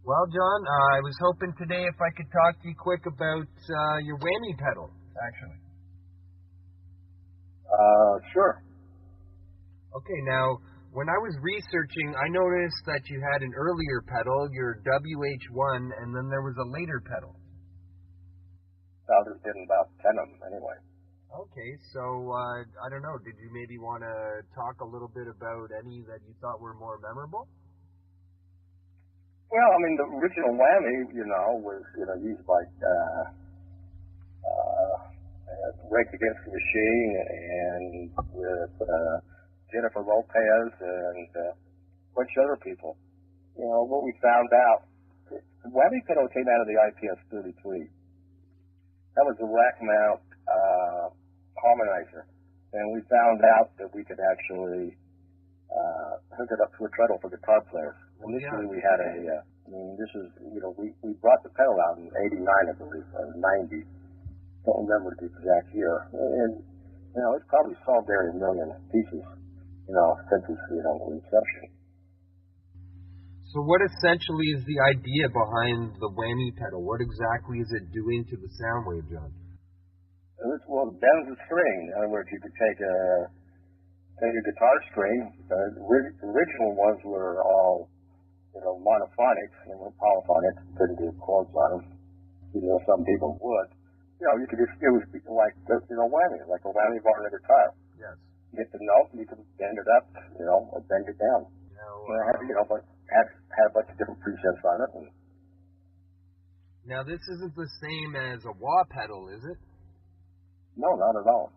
Well, John, I was hoping today if I could talk to you quick about your whammy pedal, actually. Sure. Okay, now, when I was researching, I noticed that you had an earlier pedal, your WH1, and then there was a later pedal. There's been about 10 of them anyway. Okay, so, I don't know, did you maybe want to talk a little bit about any that you thought were more memorable? Well, I mean, the original whammy, was, used by Rake Against the Machine and with Jennifer Lopez and a bunch of other people. What we found out, the whammy pedal came out of the IPS 33. That was a rack mount harmonizer. And we found out that we could actually hook it up to a treadle for guitar players. Initially, we had we brought the pedal out in '89, I believe, or '90. Don't remember the exact year. And, it's probably sold there in a million pieces, since its, inception. So what essentially is the idea behind the whammy pedal? What exactly is it doing to the sound wave, John? Well, it bends the string. In other words, you could take a guitar string. The original ones were all, monophonics and were polyphonic. Couldn't do chords on them. Some people would. You could just, it was like, whammy, like a whammy bar on a guitar. Yes. You hit the note and you can bend it up, or bend it down. But had a bunch of different presets on it. And now, this isn't the same as a wah pedal, is it? No, not at all.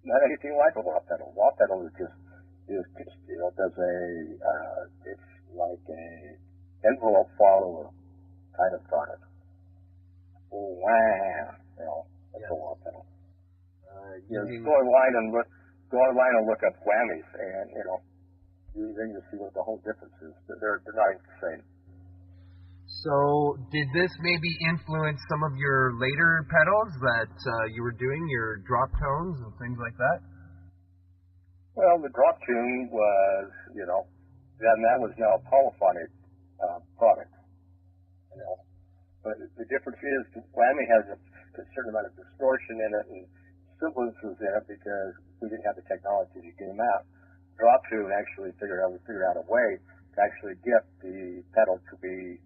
Not anything like a wah pedal. Wah pedal is just does it's like a envelope follower kind of product. Wow, that's a wah pedal. Go online and look up whammies, and then you'll see what the whole difference is. They're not the same. So, did this maybe influence some of your later pedals that you were doing, your drop tones and things like that? Well, the drop tune was, that was now a polyphonic product. But the difference is, whammy has a certain amount of distortion in it and sibilances in it because we didn't have the technology to get them out. Drop tune actually figured out a way to actually get the pedal to be,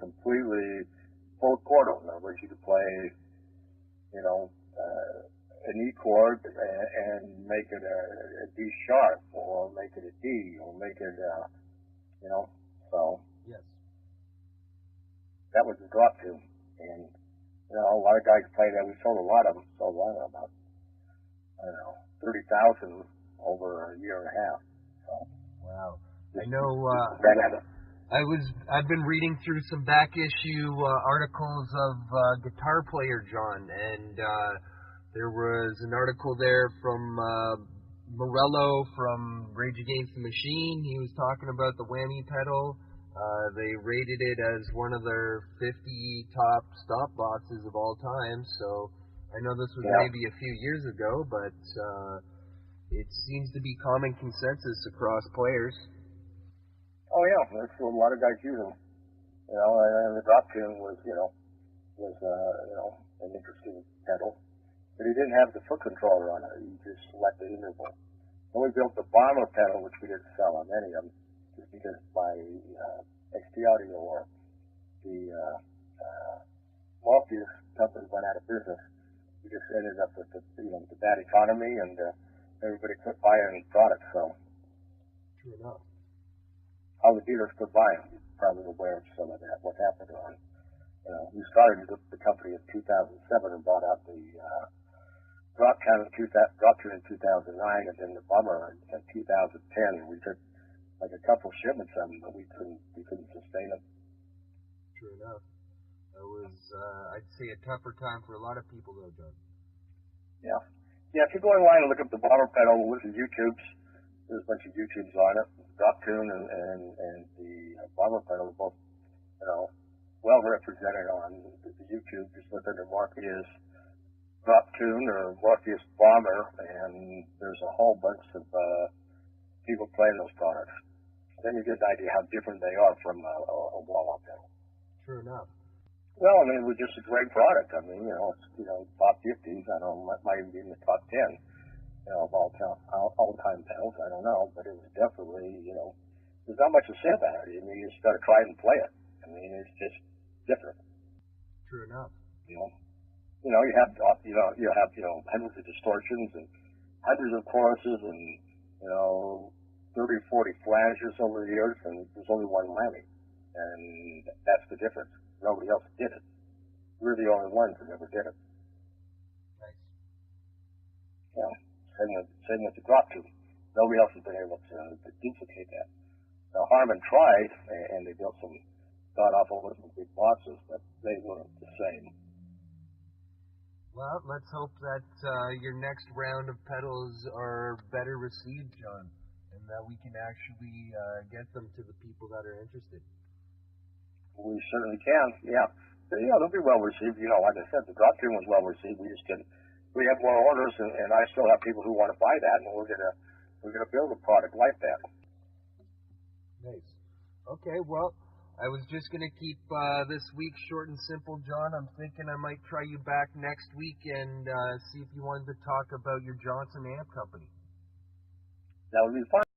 completely full chordal. In other words, you could play, an E chord and make it a D sharp, or make it a D, or make it, so. Yes. That was the drop tune. And, a lot of guys played that. We sold a lot of them. About, 30,000 over a year and a half. So. Wow. I know, I've been reading through some back issue articles of Guitar Player John, and there was an article there from Morello from Rage Against the Machine. He was talking about the whammy pedal. They rated it as one of their 50 top stop boxes of all time. So I know this was maybe a few years ago, but it seems to be common consensus across players. Oh yeah, that's what a lot of guys use them. And the drop tune was an interesting pedal, but he didn't have the foot controller on it. He just selected the interval. Then we built the bomber pedal, which we didn't sell on any of them, just because by XT Audio or the Morpheus company went out of business. We just ended up with the bad economy, and everybody quit buying products. So. True enough. All the dealers could buy them. You're probably aware of some of that, what happened on. We started the company in 2007 and bought out the drop tune in 2009, and then the bummer in 2010. We took like a couple shipments of them, but we couldn't sustain them. True enough. It was, I'd say, a tougher time for a lot of people, though, John. Yeah. Yeah, if you go online and look up the bomber pedal, look at YouTubes. There's a bunch of YouTubes on it. Drop tune and the bomber pedal are both, well represented on the YouTube. Just look under Morpheus Drop Tune or Morpheus Bomber, and there's a whole bunch of people playing those products. then you get an idea how different they are from a wall-off pedal. True enough. Well, I mean, it was just a great product. I mean, it's top 50s. I don't know, might even be in the top 10. Of all-time pedals. I don't know, but it was definitely, there's not much to say about it. I mean, you just got to try it and play it. I mean, it's just different. True enough. You have hundreds of distortions and hundreds of choruses and 30, 40 flanges over the years, and there's only one whammy, and that's the difference. Nobody else did it. We're the only ones that ever did it. Nice. Yeah. Same with the drop tune. Nobody else has been able to duplicate that. Now, Harman tried, and they built some god-awful little big boxes, but they weren't the same. Well, let's hope that your next round of pedals are better received, John, and that we can actually get them to the people that are interested. We certainly can, yeah. They'll be well received. Like I said, the drop tune was well received. We have more orders, and I still have people who want to buy that, and we're gonna build a product like that. Nice. Okay, well, I was just gonna keep this week short and simple, John. I'm thinking I might try you back next week and see if you wanted to talk about your Johnson amp company. That would be fun.